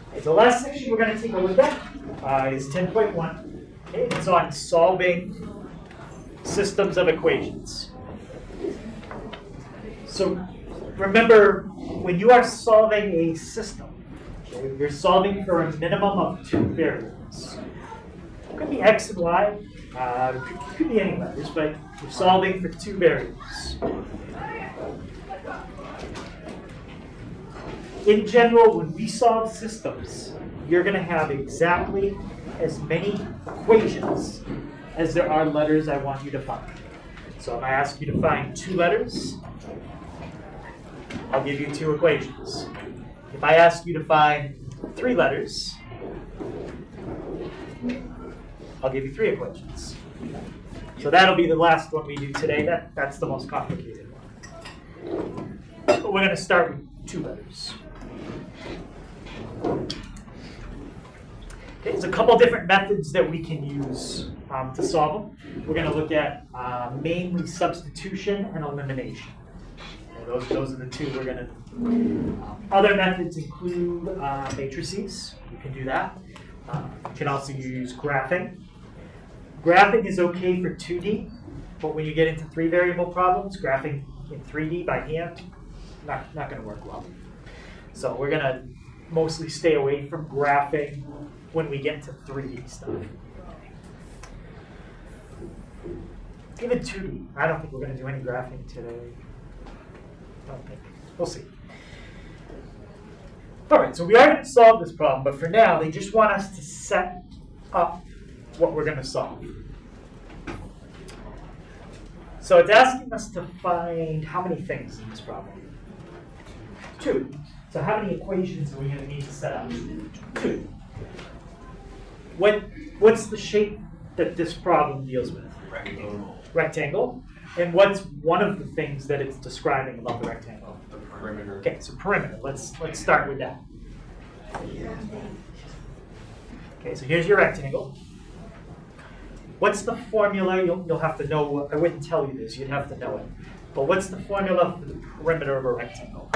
Okay, so the last section we're going to take a look at is 10.1. Okay, it's on solving systems of equations. So remember, when you are solving a system, okay, you're solving for a minimum of two variables. It could be x and y, could be any letters, but you're solving for two variables. In general, when we solve systems, you're going to have exactly as many equations as there are letters I want you to find. So if I ask you to find two letters, I'll give you two equations. If I ask you to find three letters, I'll give you three equations. So that'll be the last one we do today. That's the most complicated one. But we're going to start with two letters. Okay, there's a couple different methods that we can use to solve them. We're going to look at mainly substitution and elimination. Okay, those are the two we're going to do. Other methods include matrices. You can do that. You can also use graphing. Graphing is okay for 2D, but when you get into three variable problems, graphing in 3D by hand, not going to work well. So we're going to mostly stay away from graphing when we get to 3D stuff. Even 2D, I don't think we're going to do any graphing today. I don't think. We'll see. All right, so we are going to solve this problem, but for now, they just want us to set up what we're going to solve. So it's asking us to find how many things in this problem? Two. So how many equations are we going to need to set up? Two. What's the shape that this problem deals with? Rectangle. Rectangle. And what's one of the things that it's describing about the rectangle? The perimeter. Okay, so perimeter. Let's start with that. Okay, so here's your rectangle. What's the formula? You'll have to know. I wouldn't tell you this. You'd have to know it. But what's the formula for the perimeter of a rectangle?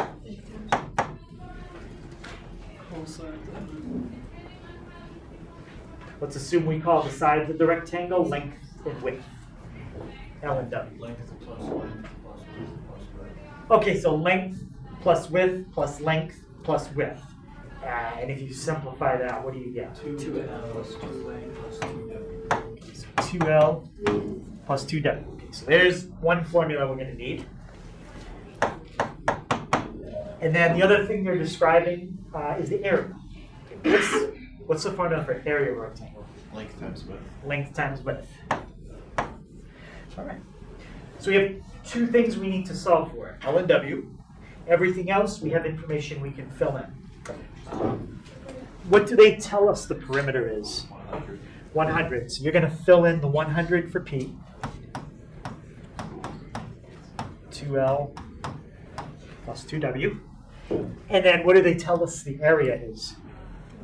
Let's assume we call the sides of the rectangle length and width. L and W. Length plus length plus width plus width. Okay, so length plus width plus length plus width. And if you simplify that, what do you get? 2L plus 2A plus 2W. Okay, so 2L plus 2W. Okay, so there's one formula we're going to need. And then the other thing they're describing is the area. Okay, what's the formula for area of a rectangle? Length times width. Length times width. All right. So we have two things we need to solve for, L and W. Everything else, we have information we can fill in. What do they tell us the perimeter is? 100. 100. So you're going to fill in the 100 for P. 2L plus 2W. And then what do they tell us the area is?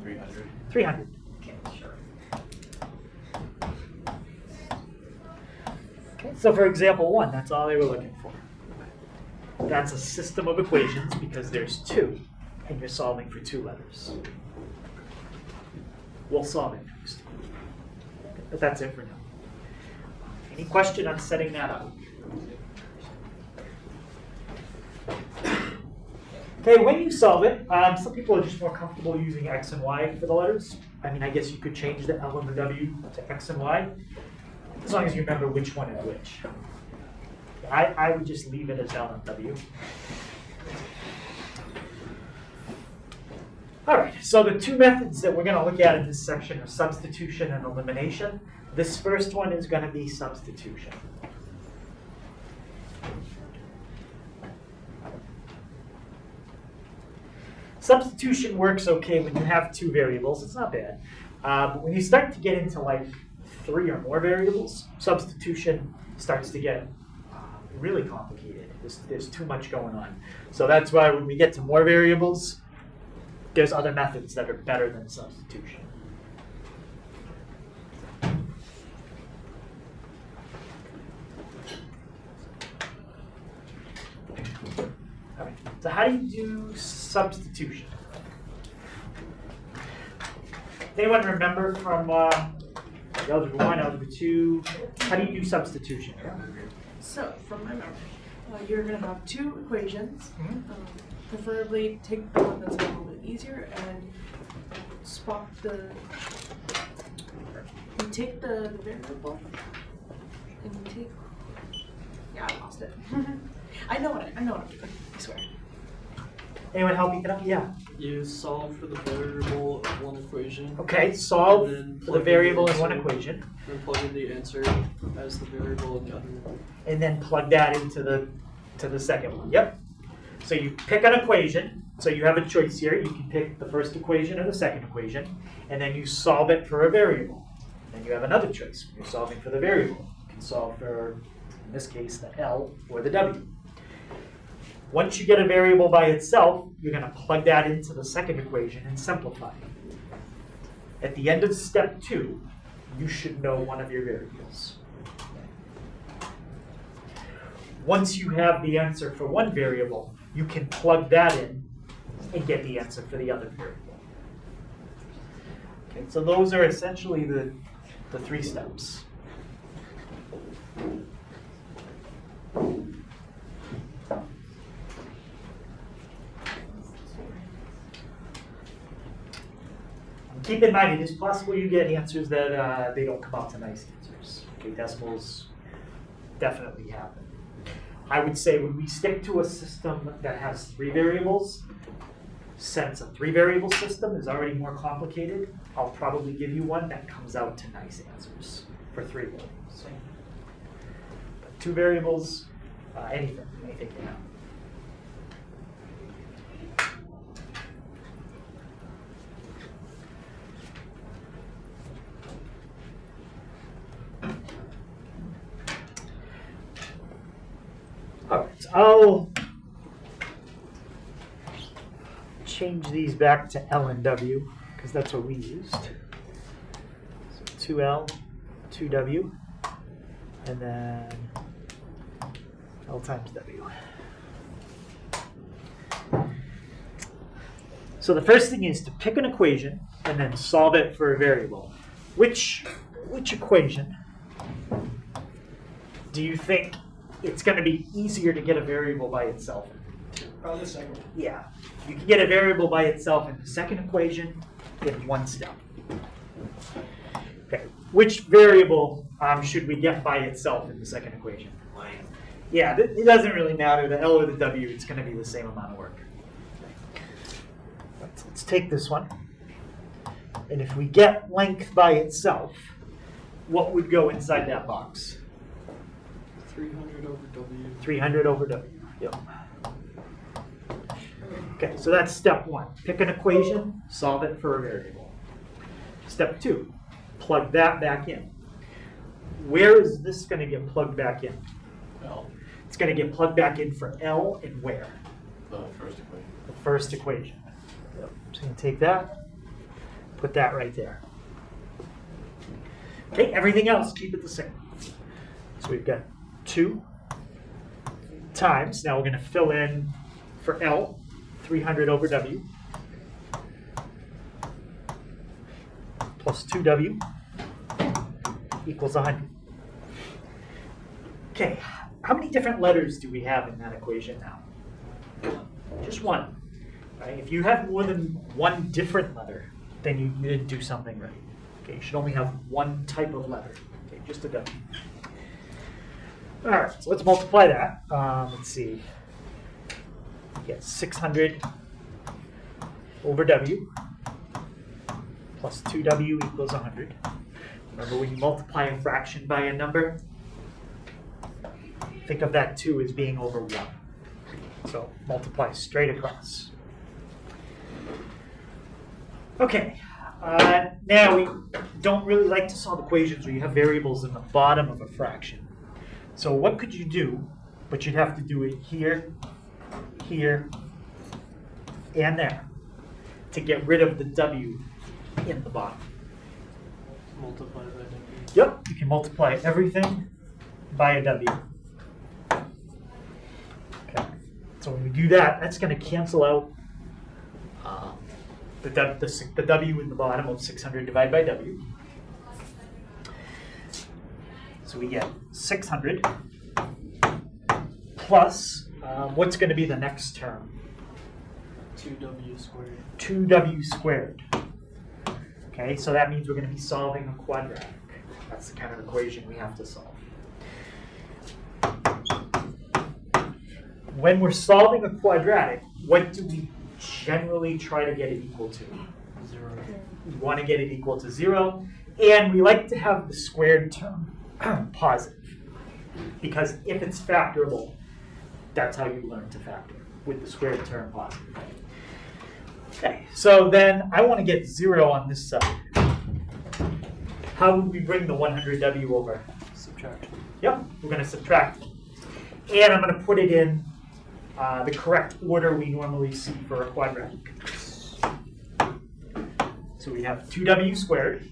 300. 300. Okay, sure. Okay, so for example 1, that's all they were looking for. That's a system of equations because there's two, and you're solving for two letters. We'll solve it next. But that's it for now. Any question on setting that up? Okay, when you solve it, some people are just more comfortable using X and Y for the letters. I mean, I guess you could change the L and the W to X and Y, as long as you remember which one is which. I would just leave it as L and W. All right, so the two methods that we're going to look at in this section are substitution and elimination. This first one is going to be substitution. Substitution works okay when you have two variables. It's not bad. But when you start to get into like 3 or more variables, substitution starts to get really complicated. There's too much going on. So that's why when we get to more variables, there's other methods that are better than substitution. All right. So how do you do substitution? Anyone remember from algebra 1, algebra 2, how do you do substitution? So, from my memory, you're going to have two equations. Mhm. Preferably take the one that's a little bit easier and swap the. You take the variable and you take. Yeah, I lost it. I know what I'm doing. I swear. Anyone help me get up? Yeah. You solve for the variable of one equation. Okay, solve And then for the plug in variable the in one answer. equation, Then plug in the answer as the variable in the other one. and then plug that into the second one. Yep. So you pick an equation. So you have a choice here. You can pick the first equation or the second equation, and then you solve it for a variable. Then you have another choice. When you're solving for the variable, you can solve for, in this case, the L or the W. Once you get a variable by itself, you're going to plug that into the second equation and simplify. At the end of step 2, you should know one of your variables. Once you have the answer for one variable, you can plug that in and get the answer for the other variable. Okay, so those are essentially the 3 steps. Keep in mind, it is possible you get answers that they don't come out to nice answers. Okay, decimals definitely happen. I would say when we stick to a system that has 3 variables, since a 3-variable system is already more complicated, I'll probably give you one that comes out to nice answers for 3 variables. But 2 variables, anything can happen. All right, so I'll change these back to L and W because that's what we used. So 2L, 2W, and then L times W. So the first thing is to pick an equation and then solve it for a variable. Which equation do you think it's going to be easier to get a variable by itself? Probably the second one. Yeah, you can get a variable by itself in the second equation in one step. Okay, which variable should we get by itself in the second equation? Yeah, it doesn't really matter, the L or the W, it's going to be the same amount of work. So let's take this one. And if we get length by itself, what would go inside that box? 300 over W. 300 over W. Yep. Okay, so that's step 1. Pick an equation, solve it for a variable. Step 2, plug that back in. Where is this going to get plugged back in? L, It's going to get plugged back in for L and where? the first equation. The first equation. Yep. So you can take that, put that right there. Okay, everything else, keep it the same. So we've got 2 times, now we're going to fill in for L, 300 over W, plus 2W equals 100. Okay, how many different letters do we have in that equation now? Just one. Right? If you have more than one different letter, then you didn't do something right. Okay, you should only have one type of letter. Okay, just a W. All right, so let's multiply that. Let's see. Get 600 over W plus 2W equals 100. Remember, when you multiply a fraction by a number, think of that 2 as being over 1. So multiply straight across. Okay, now we don't really like to solve equations where you have variables in the bottom of a fraction. So what could you do, but you'd have to do it here, here, and there to get rid of the W in the bottom. Multiply by W. Yep, you can multiply everything by a W. Okay, so when we do that, that's going to cancel out the W in the bottom of 600 divided by W. So we get 600 plus, what's going to be the next term? 2W squared. 2W squared. Okay, so that means we're going to be solving a quadratic. That's the kind of equation we have to solve. When we're solving a quadratic, what do we generally try to get it equal to? 0. We want to get it equal to 0, and we like to have the squared term positive, because if it's factorable, that's how you learn to factor, with the squared term positive. Okay, so then I want to get 0 on this side. How would we bring the 100W over? Subtract. Yep, we're going to subtract it. And I'm going to put it in the correct order we normally see for a quadratic. So we have 2W squared.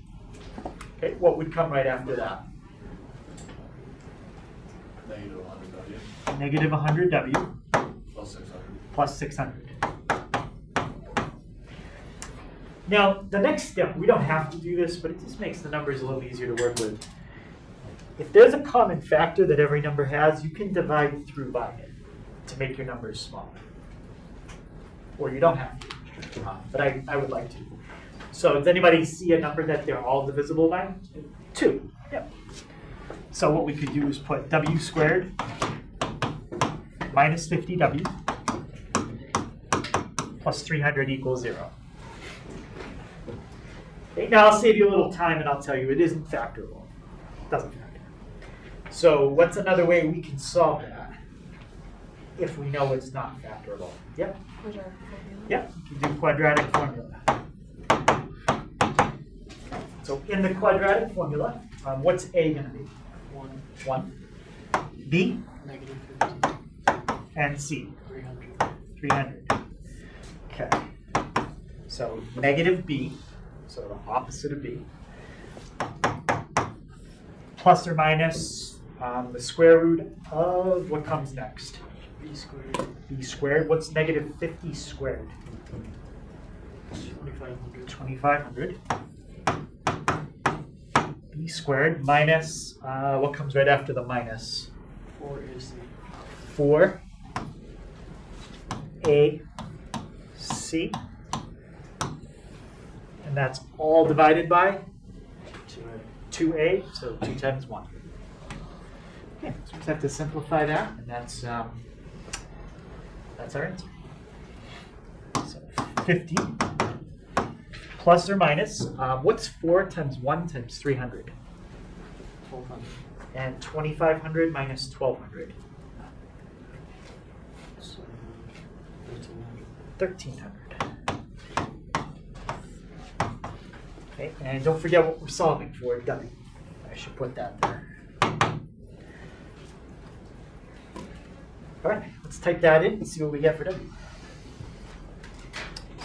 Okay, what would come right after that? Negative 100W. Negative 100W Plus 600. plus 600. Now, the next step, we don't have to do this, but it just makes the numbers a little easier to work with. If there's a common factor that every number has, you can divide through by it to make your numbers smaller. Or you don't have to, but I would like to. So does anybody see a number that they're all divisible by? 2. Yep. So what we could do is put W squared minus 50W plus 300 equals 0. Okay, now I'll save you a little time and I'll tell you it isn't factorable. It doesn't factor. So what's another way we can solve that if we know it's not factorable? Yep. Quadratic formula. Yep, you can do quadratic formula. So in the quadratic formula, what's A going to be? 1. 1. B Negative 50. and C, 300. 300. Okay. So negative B, so the opposite of B, plus or minus the square root of what comes next? B squared. B squared. What's negative 50 squared? 2500. 2500. B squared minus, what comes right after the minus? 4AC. 4AC. And that's all divided by 2A, so 2 times 1. Okay, so we just have to simplify that, and that's our answer. So 50 plus or minus, what's 4 times 1 times 300? 1200. And 2500 minus 1200? So 1300. 1300. Okay, and don't forget what we're solving for, W. I should put that there. All right, let's type that in and see what we get for W.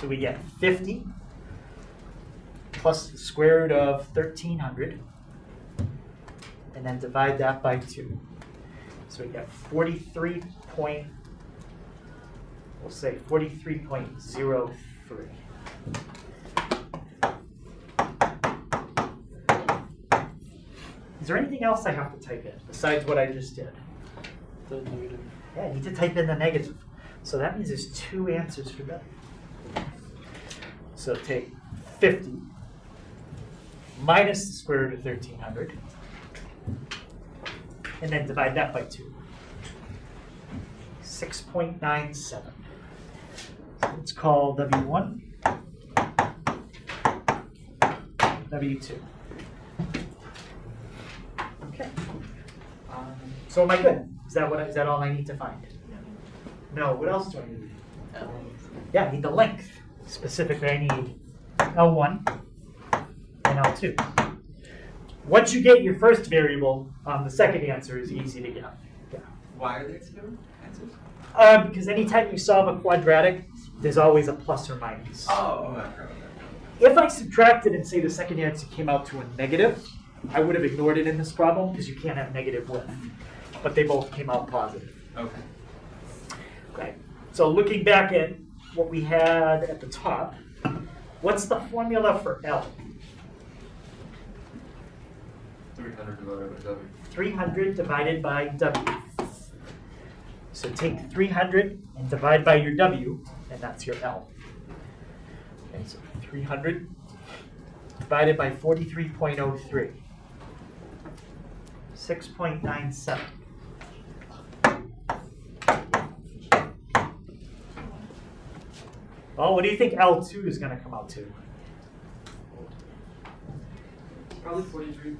So we get 50 plus the square root of 1300, and then divide that by 2. So we get 43.03. Is there anything else I have to type in besides what I just did? The negative. Yeah, I need to type in the negative. So that means there's 2 answers for W. So take 50 minus the square root of 1300, and then divide that by 2. 6.97. So let's call W1, W2. Okay. So am I good? Is that all I need to find? No. What else do I need? Yeah, I need the length. Specifically, I need L1 and L2. Once you get your first variable, the second answer is easy to get. Yeah. Why are there 2 answers? Because anytime you solve a quadratic, there's always a plus or minus. Oh, okay. If I subtracted and say the second answer came out to a negative, I would have ignored it in this problem because you can't have negative with. But they both came out positive. Okay. Okay. So looking back at what we had at the top, What's the formula for L? 300 divided by W. 300 divided by W. So take 300 and divide by your W, and that's your L. Okay, so 300 divided by 43.03. 6.97. Well, what do you think L2 is going to come out to? Probably 43.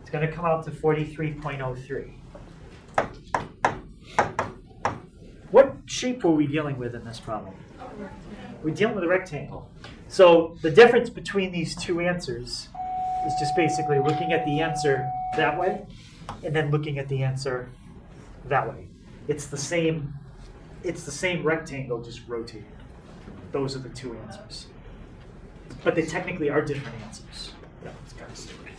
It's going to come out to 43.03. What shape were we dealing with in this problem? We're dealing with a rectangle. So the difference between these two answers is just basically looking at the answer that way and then looking at the answer that way. It's the same rectangle, just rotated. Those are the two answers. But they technically are different answers. Yeah, it's kind of stupid.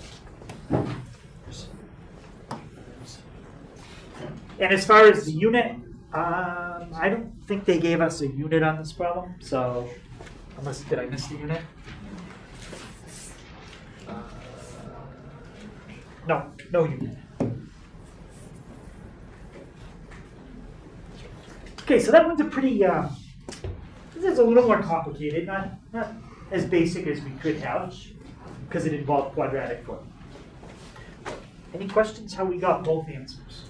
And as far as the unit, I don't think they gave us a unit on this problem, so unless, did I miss the unit? No unit. Okay, so that one's a pretty, this is a little more complicated, not as basic as we could have, because it involved quadratic formula. Any questions how we got both answers?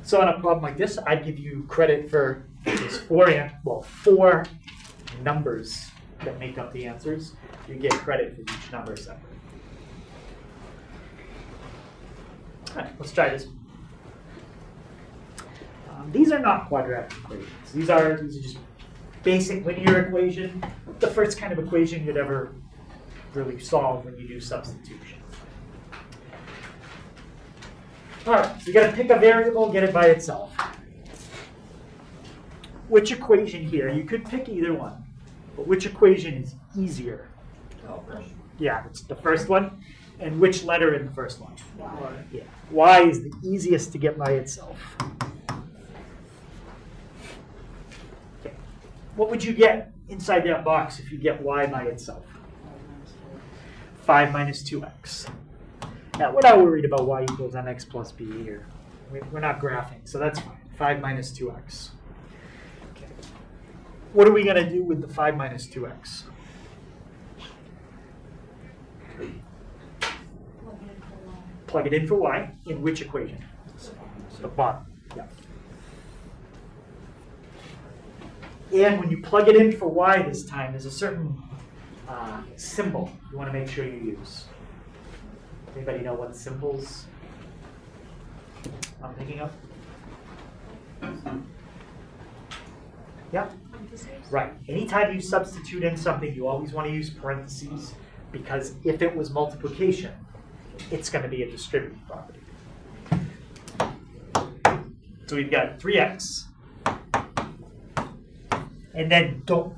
So on a problem like this, I'd give you credit for these four numbers that make up the answers. You get credit for each number separately. All right, let's try this. These are not quadratic equations. These are just basic linear equation. The first kind of equation you'd ever really solve when you do substitution. All right, so you got to pick a variable, get it by itself. Which equation here? You could pick either one, but which equation is easier? Yeah, it's the first one. And which letter in the first one? Y. Yeah, y is the easiest to get by itself. Okay. What would you get inside that box if you get y by itself? 5 minus 2x. Now, we're not worried about y equals mx plus b here. We're not graphing, so that's fine. 5 minus 2x. Okay. What are we going to do with the 5 minus 2x? Plug it in for y. In which equation? The bottom. Yeah. And when you plug it in for y this time, there's a certain symbol you want to make sure you use. Anybody know what symbols I'm thinking of? Yeah? Right. Anytime you substitute in something, you always want to use parentheses, because if it was multiplication, it's going to be a distributive property. So we've got 3x, and then don't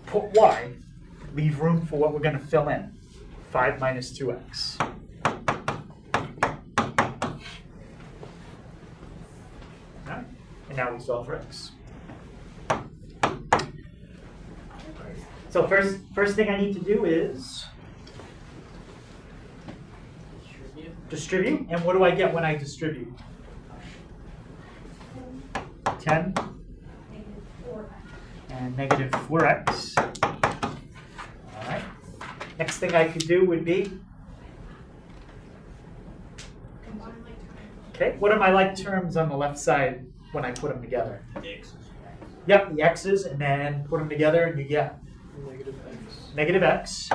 put y, leave room for what we're going to fill in, 5 minus 2x. Right. And now we solve for x. So first thing I need to do is distribute. And what do I get when I distribute? 10 and negative 4x. All right. Next thing I could do would be, okay, what are my like terms on the left side when I put them together? The x's. Yep, the x's, and then put them together and you get Negative x. negative x.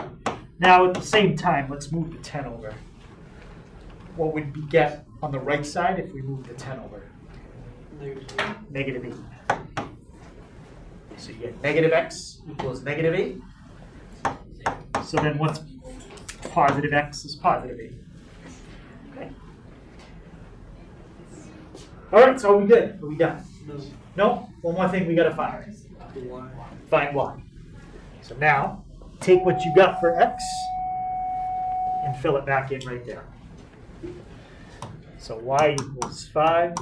Now at the same time, let's move the 10 over. What would we get on the right side if we move the 10 over? Negative 8. Negative 8. So you get negative x equals negative 8. So then what's positive x is positive 8. Okay. All right, so are we good? Are we done? No. No? One more thing we got to find. Y. Find y. So now, take what you got for x and fill it back in right there. So y equals 5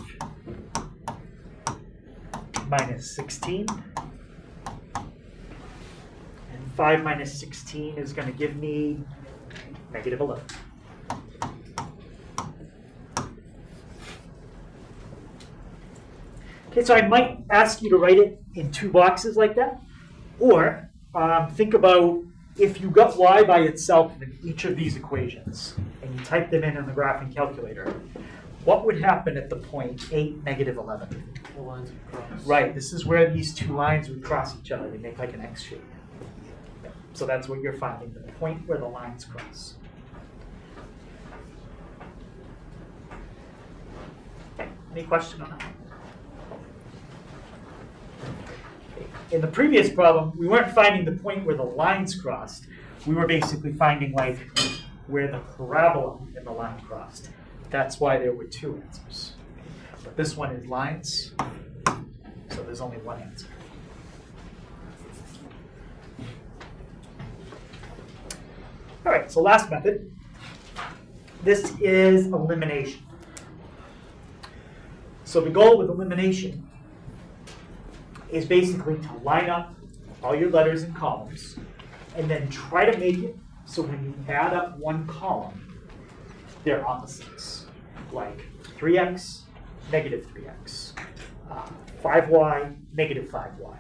minus 16 5 minus 16 is going to give me negative 11. Okay, so I might ask you to write it in 2 boxes like that. Or think about if you got y by itself in each of these equations, and you type them in the graphing calculator, what would happen at the point 8, negative 11? The lines would cross. Right, this is where these 2 lines would cross each other. They make like an X shape. So that's what you're finding, the point where the lines cross. Okay, any question on that? In the previous problem, we weren't finding the point where the lines crossed. We were basically finding like where the parabola and the line crossed. That's why there were 2 answers. But this one is lines, so there's only 1 answer. All right, so last method. This is elimination. So the goal with elimination is basically to line up all your letters and columns and then try to make it so when you add up one column, they're opposites, like 3x, negative 3x, 5y, negative 5y.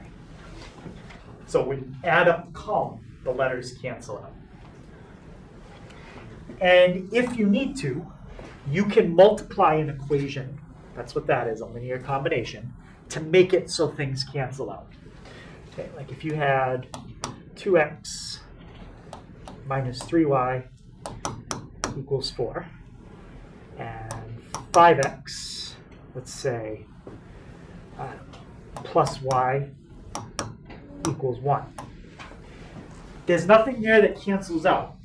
So when you add up the column, the letters cancel out. And if you need to, you can multiply an equation, that's what that is, a linear combination, to make it so things cancel out. Okay, like if you had 2x minus 3y equals 4, and 5x, let's say, plus y equals 1. There's nothing there that cancels out.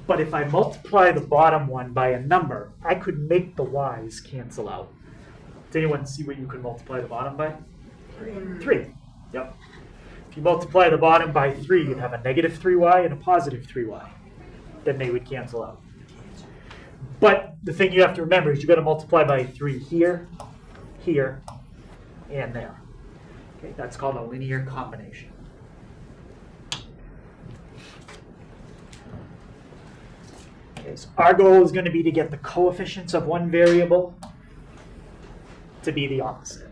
But if I multiply the bottom one by a number, I could make the y's cancel out. Does anyone see what you could multiply the bottom by? 3. Yep. If you multiply the bottom by 3, you'd have a negative 3y and a positive 3y. Then they would cancel out. But the thing you have to remember is you've got to multiply by 3 here, here, and there. Okay, that's called a linear combination. Okay, so our goal is going to be to get the coefficients of one variable to be the opposite.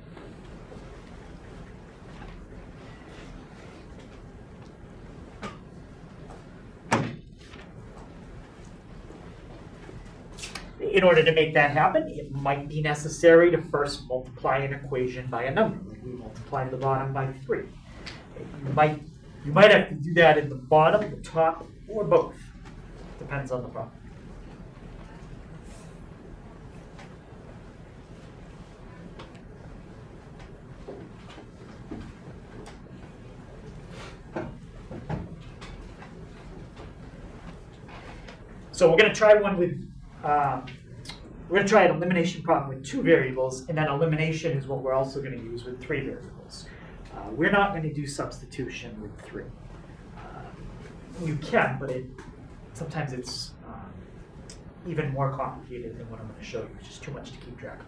In order to make that happen, it might be necessary to first multiply an equation by a number. Like we multiply the bottom by 3. You might have to do that in the bottom, the top, or both. Depends on the problem. So we're going to try one with, we're going to try an elimination problem with 2 variables, and then elimination is what we're also going to use with 3 variables. We're not going to do substitution with 3. You can, but sometimes it's even more complicated than what I'm going to show you. It's just too much to keep track of.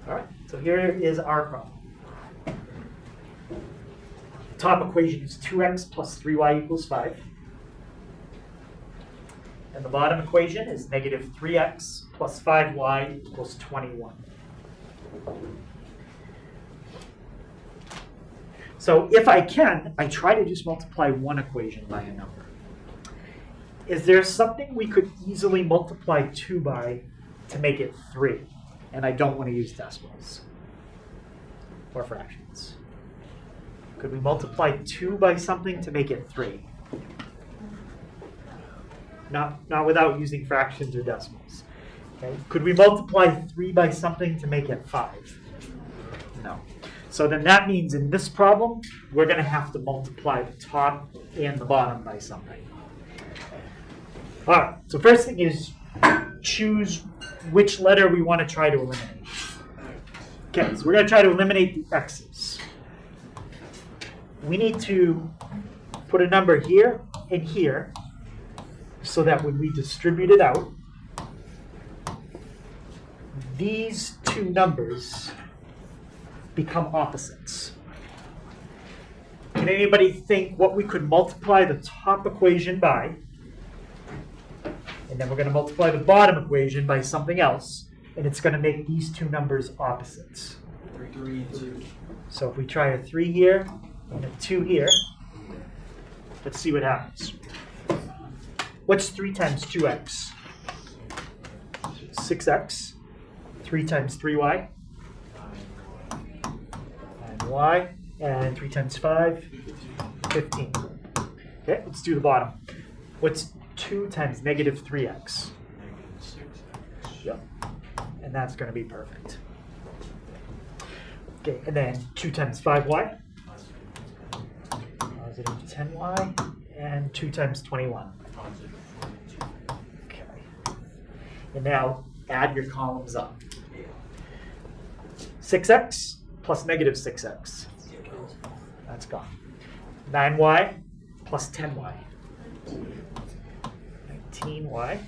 All right, so here is our problem. Top equation is 2x plus 3y equals 5. And the bottom equation is negative 3x plus 5y equals 21. So if I can, I try to just multiply one equation by a number. Is there something we could easily multiply 2 by to make it 3? And I don't want to use decimals or fractions. Could we multiply 2 by something to make it 3? Not without using fractions or decimals. Okay. Could we multiply 3 by something to make it 5? No. So then that means in this problem, we're going to have to multiply the top and the bottom by something. All right, so first thing is choose which letter we want to try to eliminate. Okay, so we're going to try to eliminate the x's. We need to put a number here and here so that when we distribute it out, these 2 numbers become opposites. Can anybody think what we could multiply the top equation by? And then we're going to multiply the bottom equation by something else, and it's going to make these two numbers opposites. 3 and 2. So if we try a 3 here and a 2 here, let's see what happens. What's 3 times 2x? 6x. 3 times 3y? 9y. And 3 times 5? 15. Okay, let's do the bottom. What's 2 times negative 3x? Yep. And that's going to be perfect. Okay, and then 2 times 5y? Positive 10y. And 2 times 21. Okay. And now add your columns up. 6x plus negative 6x. That's gone. 9y plus 10y. 19y.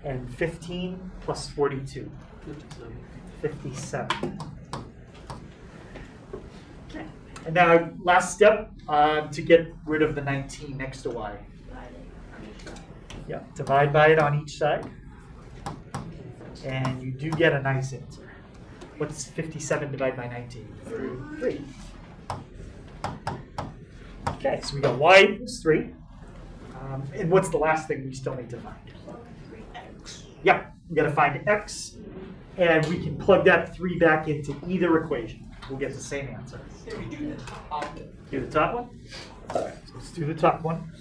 And 15 plus 42. 57. Okay. And now last step to get rid of the 19 next to y. Yep, divide by it on each side. And you do get a nice answer. What's 57 divided by 19? 3. Okay, so we got y equals 3. And what's the last thing we still need to find? 3x. Yep, we got to find x. And we can plug that 3 back into either equation. We'll get the same answer. Do the top one? All right, so let's do the top one.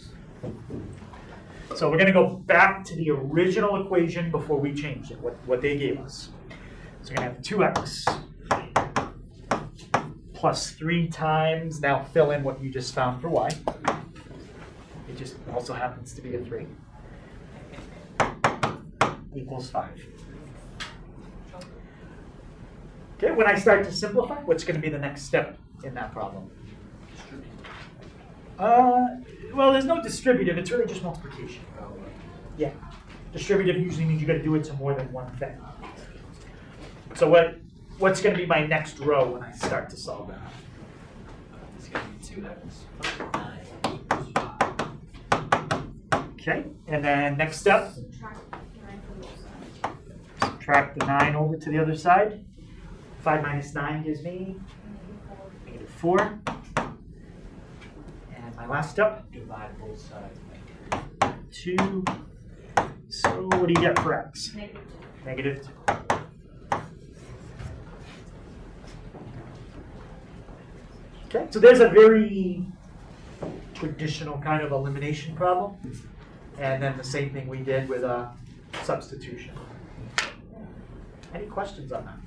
So we're going to go back to the original equation before we change it, what they gave us. So we're going to have 2x plus 3 times, now fill in what you just found for y. It just also happens to be a 3. Equals 5. Okay, when I start to simplify, what's going to be the next step in that problem? Well, there's no distributive, it's really just multiplication. Yeah. Distributive usually means you got to do it to more than one thing. So what's going to be my next row when I start to solve that? It's going to be 2x. Okay, and then next step, subtract the 9 over to the other side. 5 minus 9 gives me negative 4. And my last step, Divide both sides. 2. So what do you get for x? Negative 2. Okay, so there's a very traditional kind of elimination problem. And then the same thing we did with a substitution. Any questions on that?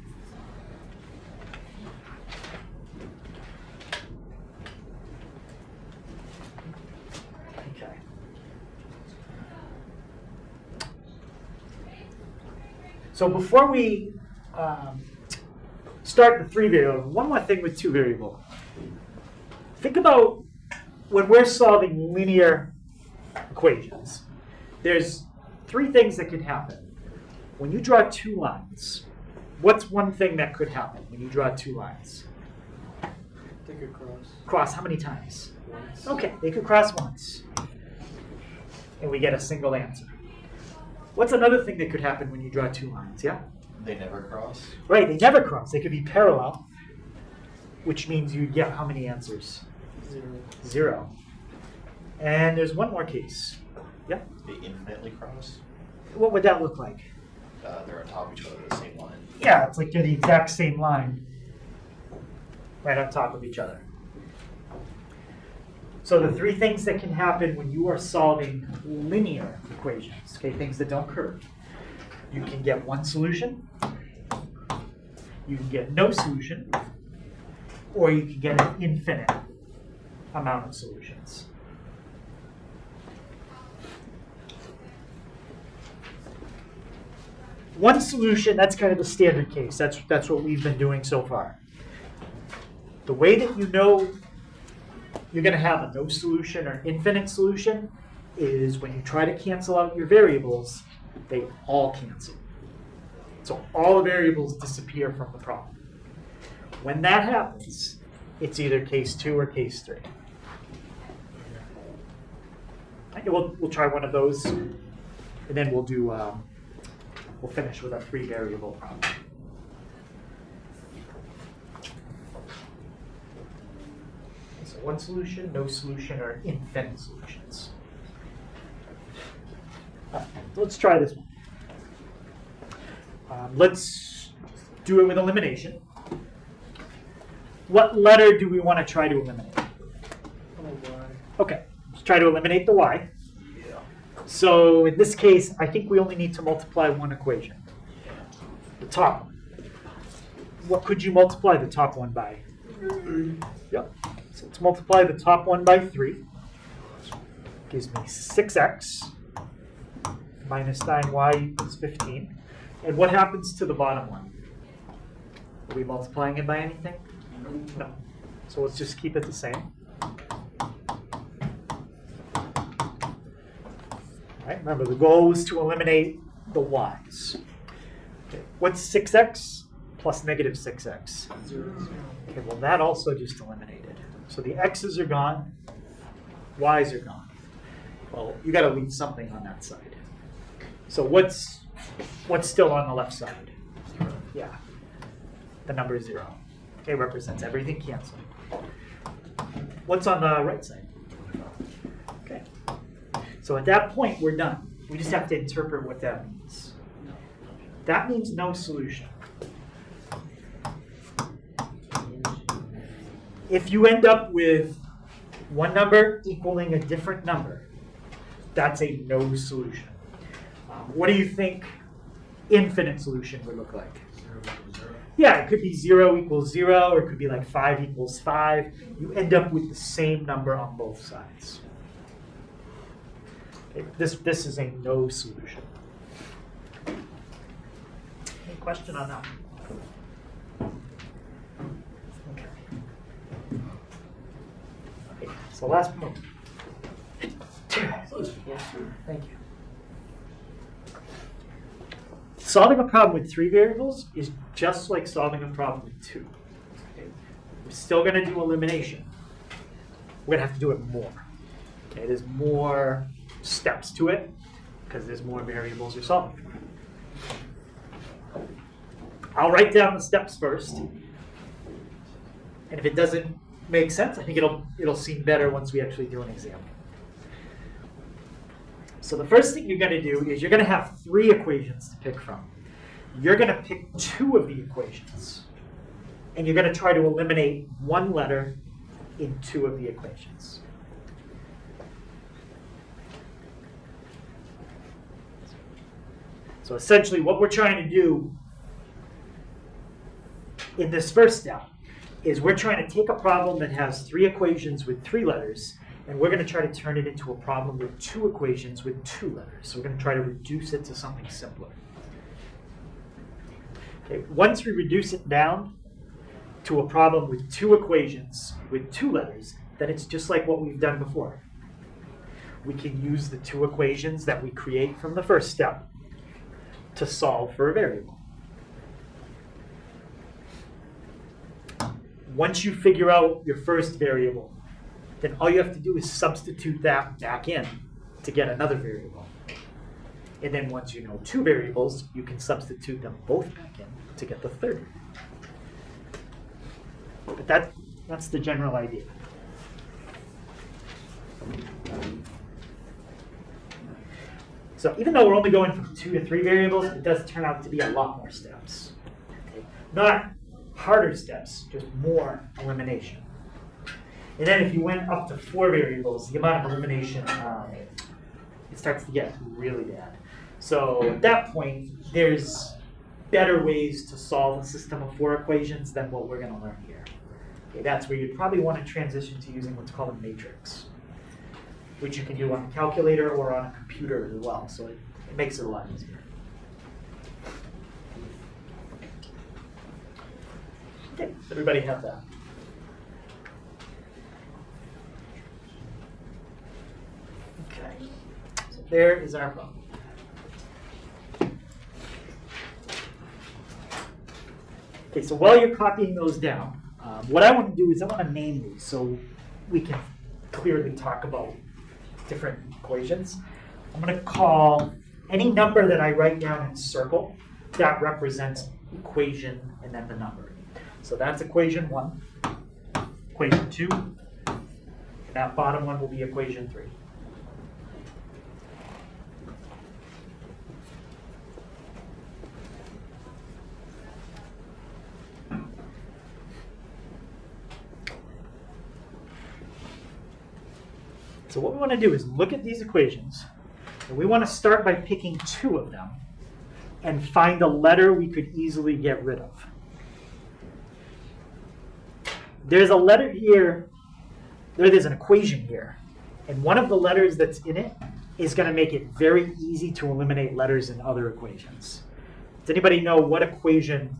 Okay. So before we start the 3 variable, one more thing with 2 variable. Think about when we're solving linear equations, there's 3 things that can happen. When you draw 2 lines, what's one thing that could happen when you draw 2 lines? They could cross Cross how many times? once. Okay, they could cross once. And we get a single answer. What's another thing that could happen when you draw 2 lines? Yeah? They never cross. Right, they never cross. They could be parallel, which means you get how many answers? 0. 0. And there's one more case. Yeah? They infinitely cross. What would that look like? They're on top of each other, the same line. Yeah, it's like they're the exact same line right on top of each other. So the 3 things that can happen when you are solving linear equations, okay, things that don't curve. You can get one solution, you can get no solution, or you can get an infinite amount of solutions. One solution, that's kind of the standard case. That's what we've been doing so far. The way that you know you're going to have a no solution or infinite solution is when you try to cancel out your variables, they all cancel. So all the variables disappear from the problem. When that happens, it's either case 2 or case 3. Okay, we'll try one of those, and then we'll do we'll finish with a 3-variable problem. So one solution, no solution, or infinite solutions. Let's try this one. Let's do it with elimination. What letter do we want to try to eliminate? Okay, let's try to eliminate the y. So in this case, I think we only need to multiply one equation. The top one. What could you multiply the top one by? 3. Yep. So let's multiply the top one by 3. Gives me 6x minus 9y equals 15. And what happens to the bottom one? Are we multiplying it by anything? No. So let's just keep it the same. Right, remember, the goal was to eliminate the y's. Okay, what's 6x plus negative 6x? 0. Okay, well, that also just eliminated. So the x's are gone, y's are gone. Well, you got to leave something on that side. So what's still on the left side? Yeah, the number 0. Okay, represents everything canceling. What's on the right side? Okay. So at that point, we're done. We just have to interpret what that means. That means no solution. If you end up with one number equaling a different number, that's a no solution. What do you think infinite solution would look like? 0. Yeah, it could be 0 equals 0, or it could be like 5 equals 5. You end up with the same number on both sides. Okay, this is a no solution. Any question on that? Okay. Okay, so last point. Thank you. Solving a problem with 3 variables is just like solving a problem with 2. Okay? We're still going to do elimination. We're going to have to do it more. Okay? There's more steps to it because there's more variables you're solving. I'll write down the steps first. And if it doesn't make sense, I think it'll seem better once we actually do an example. So the first thing you're going to do is you're going to have 3 equations to pick from. You're going to pick 2 of the equations. And you're going to try to eliminate one letter in 2 of the equations. So essentially what we're trying to do in this first step is we're trying to take a problem that has 3 equations with 3 letters, and we're going to try to turn it into a problem with 2 equations with 2 letters. So we're going to try to reduce it to something simpler. Okay, once we reduce it down to a problem with 2 equations with 2 letters, then it's just like what we've done before. We can use the 2 equations that we create from the first step to solve for a variable. Once you figure out your first variable, then all you have to do is substitute that back in to get another variable. And then once you know 2 variables, you can substitute them both back in to get the third. But that's the general idea. So even though we're only going from 2 to 3 variables, it does turn out to be a lot more steps. Okay? Not harder steps, just more elimination. And then if you went up to 4 variables, the amount of elimination, it starts to get really bad. So at that point, there's better ways to solve a system of 4 equations than what we're going to learn here. Okay, that's where you'd probably want to transition to using what's called a matrix, which you can do on a calculator or on a computer as well. So it makes it a lot easier. Okay, does everybody have that? Okay, so there is our problem. Okay, so while you're copying those down, what I want to do is I want to name these so we can clearly talk about different equations. I'm going to call any number that I write down in circle, that represents equation and then the number. So that's equation 1, equation 2, and that bottom one will be equation 3. So what we want to do is look at these equations, and we want to start by picking 2 of them and find a letter we could easily get rid of. There's a letter here, there's an equation here, and one of the letters that's in it is going to make it very easy to eliminate letters in other equations. Does anybody know what equation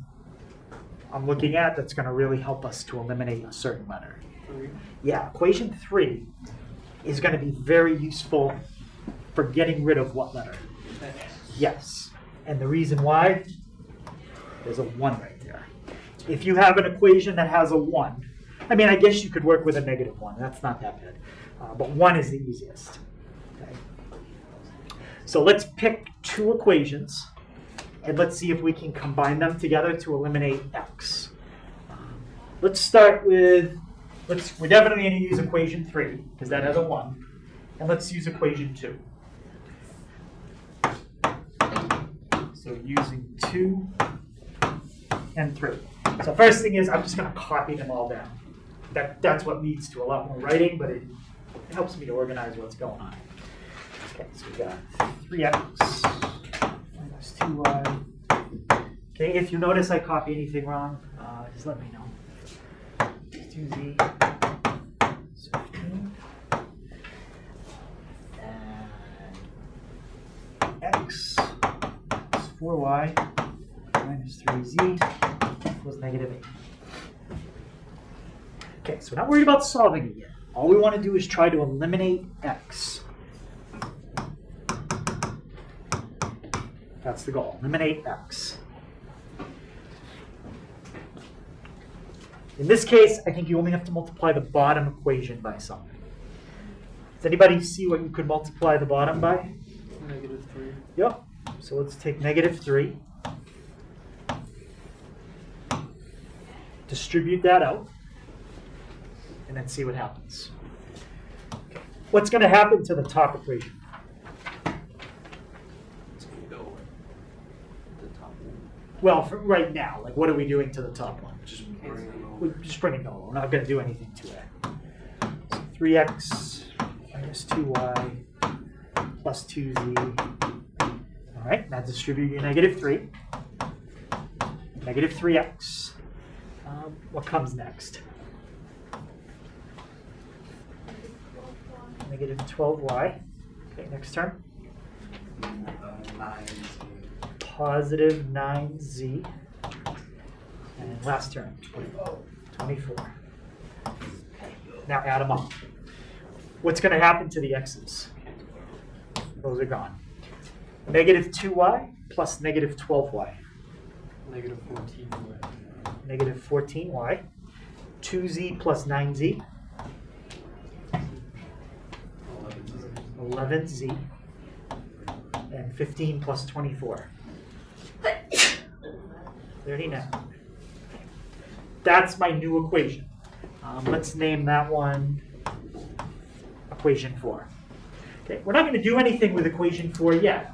I'm looking at that's going to really help us to eliminate a certain letter? 3. Yeah, equation 3 is going to be very useful for getting rid of what letter? X. Yes. And the reason why? There's a 1 right there. If you have an equation that has a 1, I mean, I guess you could work with a -1. That's not that bad. But 1 is the easiest. Okay. So let's pick 2 equations, and let's see if we can combine them together to eliminate x. Let's start with, we're definitely going to use equation 3, because that has a 1. And let's use equation 2. So using 2 and 3. So first thing is, I'm just going to copy them all down. That's what leads to a lot more writing, but it helps me to organize what's going on. Okay, so we got 3x minus 2y. Okay, if you notice I copy anything wrong, just let me know. 2z is 15. And x is 4y minus 3z equals -8. Okay, so we're not worried about solving it yet. All we want to do is try to eliminate x. That's the goal, eliminate x. In this case, I think you only have to multiply the bottom equation by something. Does anybody see what you could multiply the bottom by? -3. Yep. So let's take -3. Distribute that out. And then see what happens. Okay. What's going to happen to the top equation? It's going to go at the top one. Well, for right now, like what are we doing to the top one? Just bring it over. We're just bringing it over. We're not going to do anything to it. So 3x minus 2y plus 2z. All right, now distribute your -3. -3x. What comes next? -12y. Okay, next term. 9z. Positive 9z. And last term, 24. Now add them up. What's going to happen to the x's? Those are gone. -2y plus -12y. -14y. -14y. 2z plus 9z. 11z. And 15 plus 24. 39. That's my new equation. Let's name that one equation 4. Okay, we're not going to do anything with equation 4 yet,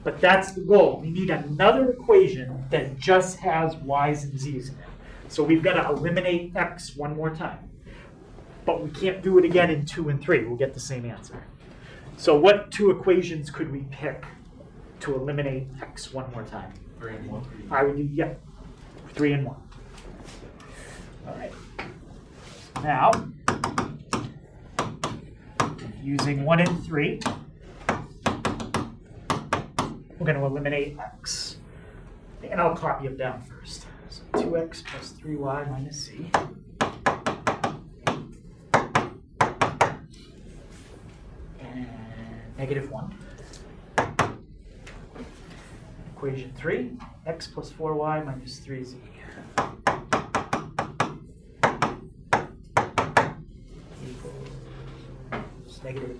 but that's the goal. We need another equation that just has y's and z's in it. So we've got to eliminate x one more time. But we can't do it again in 2 and 3. We'll get the same answer. So what 2 equations could we pick to eliminate x one more time? 3 and 1. I would do, yeah, 3 and 1. All right. Now, using 1 and 3, we're going to eliminate x. And I'll copy them down first. So 2x plus 3y minus c. And -1. Equation 3, x plus 4y minus 3z. -8.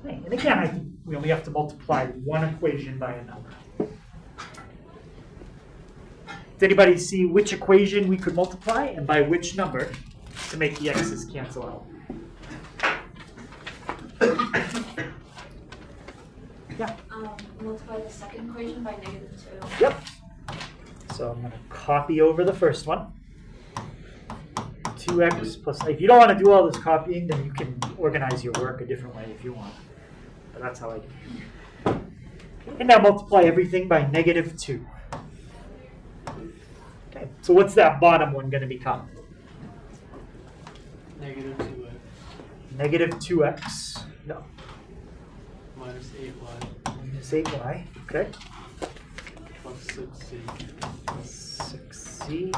And again, I think we only have to multiply one equation by another. Does anybody see which equation we could multiply and by which number to make the x's cancel out? Yeah. Multiply the second equation by -2. Yep. So I'm going to copy over the first one. 2x plus, if you don't want to do all this copying, then you can organize your work a different way if you want. But that's how I do it. And now multiply everything by -2. Okay, so what's that bottom one going to become? -2x. -2x. No. Minus 8y. -8y. Okay. Plus 6z. 6c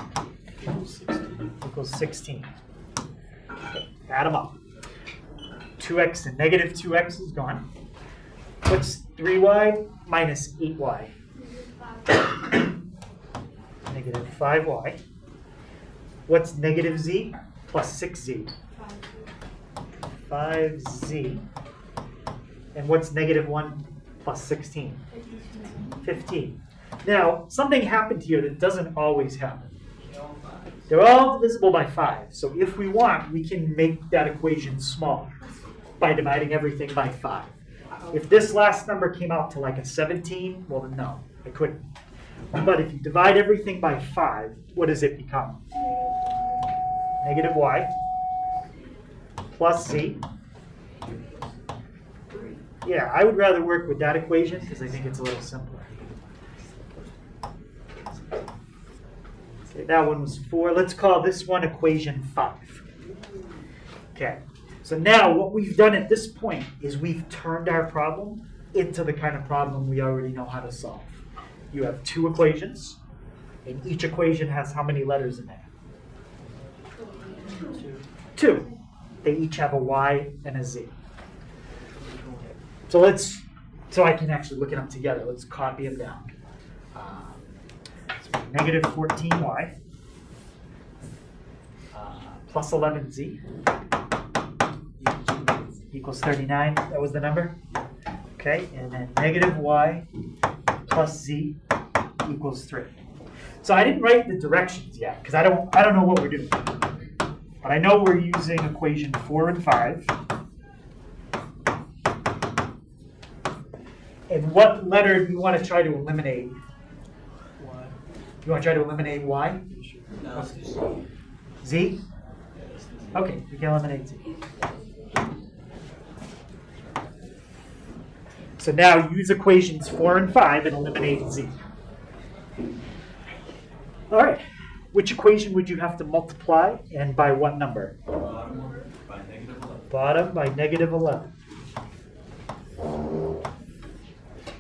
Equals 16. equals 16. Okay, add them up. 2x and -2x is gone. What's 3y minus 8y? -5y. What's -z plus 6z? 5z. And what's -1 plus 16? 15. Now, something happened here that doesn't always happen. They're all divisible by 5. So if we want, we can make that equation smaller by dividing everything by 5. If this last number came out to like a 17, well then no, I couldn't. But if you divide everything by 5, what does it become? -y plus z. Yeah, I would rather work with that equation because I think it's a little simpler. Okay, that one was 4. Let's call this one equation 5. Okay, so now what we've done at this point is we've turned our problem into the kind of problem we already know how to solve. You have 2 equations, and each equation has how many letters in there? 2. They each have a y and a z. So so I can actually look at them together. Let's copy them down. So -14y plus 11z equals 39. That was the number. Okay, and then -y plus z equals 3. So I didn't write the directions yet because I don't know what we're doing. But I know we're using equation 4 and 5. And what letter do you want to try to eliminate? Y. You want to try to eliminate y? No. Z? Okay, we can eliminate z. So now use equations 4 and 5 and eliminate z. All right. Which equation would you have to multiply and by what number? Bottom by -11.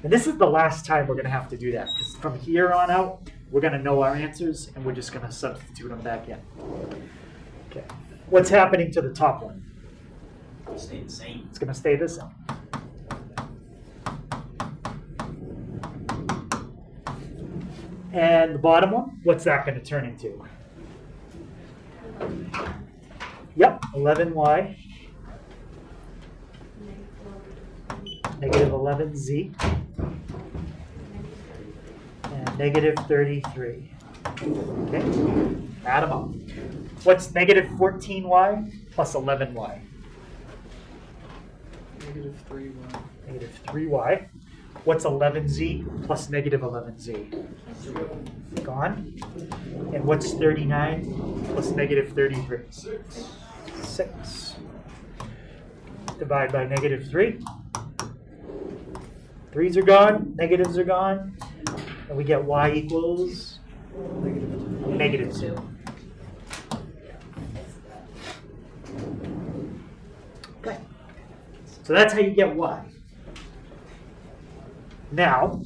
And this is the last time we're going to have to do that. Because from here on out, we're going to know our answers, and we're just going to substitute them back in. Okay. What's happening to the top one? Stay the same. It's going to stay the same. And the bottom one, what's that going to turn into? Yep, 11y. -11z. And -33. Okay, add them up. What's -14y plus 11y? -3y. -3y. What's 11z plus -11z? Gone. And what's 39 plus -33? 6. Divide by -3. 3's are gone, negatives are gone, and we get y equals -2. Okay. So that's how you get y. Now,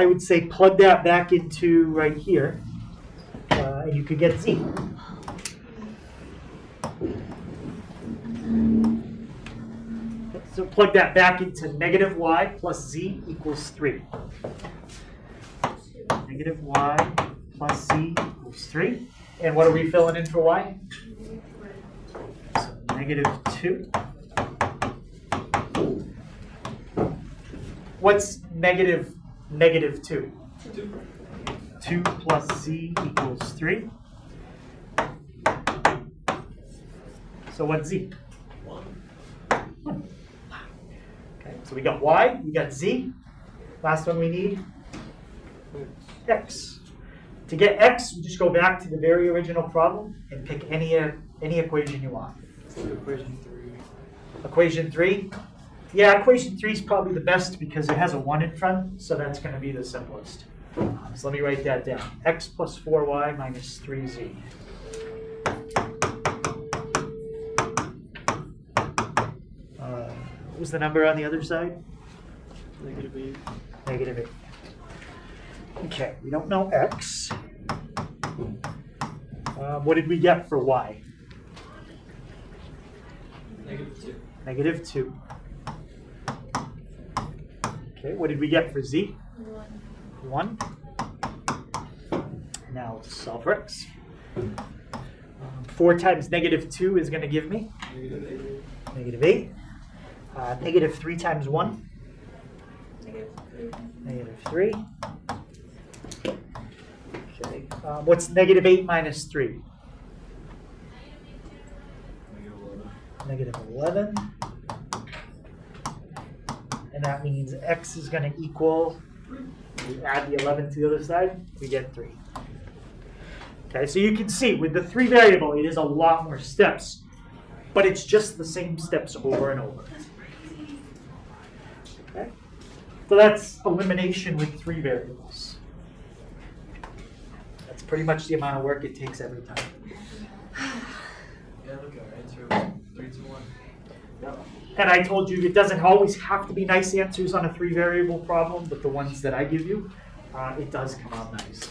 I would say plug that back into right here, and you could get z. So plug that back into -y plus z equals 3. -y plus z equals 3. And what are we filling in for y? So -2. What's -2? 2 plus z equals 3. So what's z? 1. Okay, so we got y, we got z. Last one we need x. To get x, we just go back to the very original problem and pick any equation you want. Equation 3. Equation 3? Yeah, equation 3 is probably the best because it has a 1 in front, so that's going to be the simplest. So let me write that down. X plus 4y minus 3z. What was the number on the other side? -8. -8. Okay, we don't know x. What did we get for y? -2. -2. Okay, what did we get for z? 1. Now let's solve for x. 4 times -2 is going to give me -8. -8. -3 times 1? -3. Okay. What's -8 minus 3? -11. And that means x is going to equal, we add the 11 to the other side, we get 3. Okay, so you can see with the 3 variable, it is a lot more steps, but it's just the same steps over and over. Okay, so that's elimination with 3 variables. That's pretty much the amount of work it takes every time. Yeah, look, our answer was 3 to 1. And I told you it doesn't always have to be nice answers on a 3 variable problem, but the ones that I give you, it does come out nice.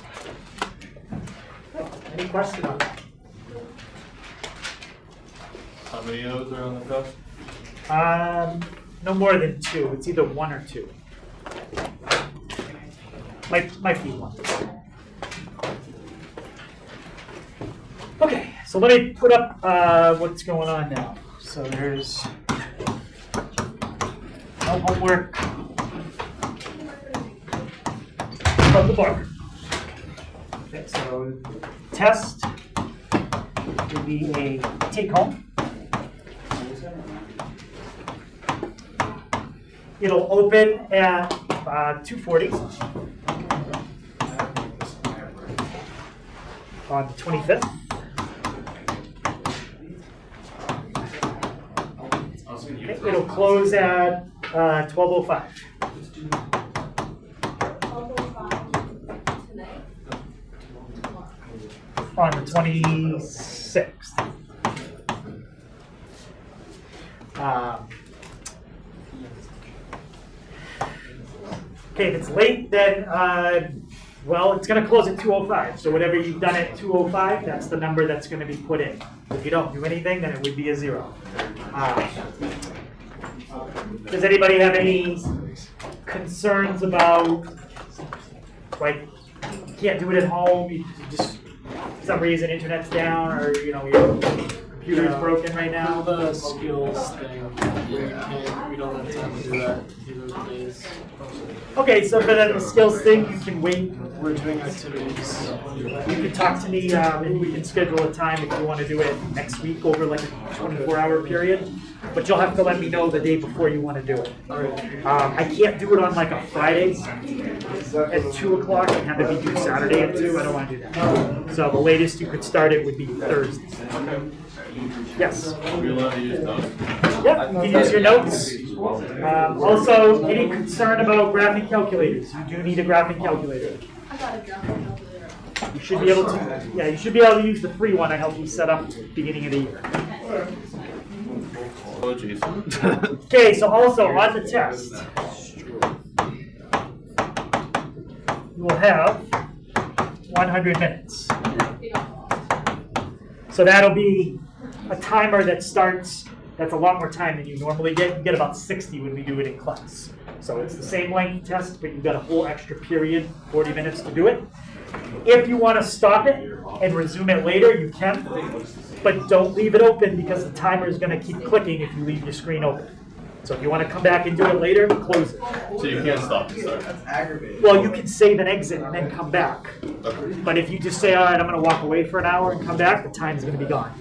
Any question on that? How many of those are on the test? No more than 2. It's either 1 or 2. Might be 1. Okay, so let me put up what's going on now. So there's no homework from the book. Okay, so test would be a take home. It'll open at 2:40 on the 25th. Okay, it'll close at 12:05. 12:05 tonight. On the 26th. Okay, if it's late, then, well, it's going to close at 2:05. So whatever you've done at 2:05, that's the number that's going to be put in. If you don't do anything, then it would be a 0. Does anybody have any concerns about, like, you can't do it at home, you just, for some reason, internet's down, or, you know, your computer's broken right now? The skills thing, we don't have time to do that either days. Okay, so for the skills thing, you can wait. We're doing activities. You can talk to me, and we can schedule a time if you want to do it next week over like a 24-hour period. But you'll have to let me know the day before you want to do it. I can't do it on like a Friday at 2 o'clock and have it be due Saturday at 2. I don't want to do that. So the latest you could start it would be Thursday. Yes? Are we allowed to use those? Yeah, you can use your notes. Also, any concern about graphing calculators? You do need a graphing calculator. I got a graphing calculator. You should be able to, yeah, you should be able to use the free one I helped you set up at the beginning of the year. Oh, jeez. Okay, so also on the test, you will have 100 minutes. So that'll be a timer that starts, that's a lot more time than you normally get. You get about 60 when we do it in class. So it's the same length test, but you've got a whole extra period, 40 minutes to do it. If you want to stop it and resume it later, you can, but don't leave it open because the timer is going to keep clicking if you leave your screen open. So if you want to come back and do it later, close it. So you can't stop the start. Well, you can save and exit and then come back. Okay. But if you just say, all right, I'm going to walk away for an hour and come back, the time's going to be gone.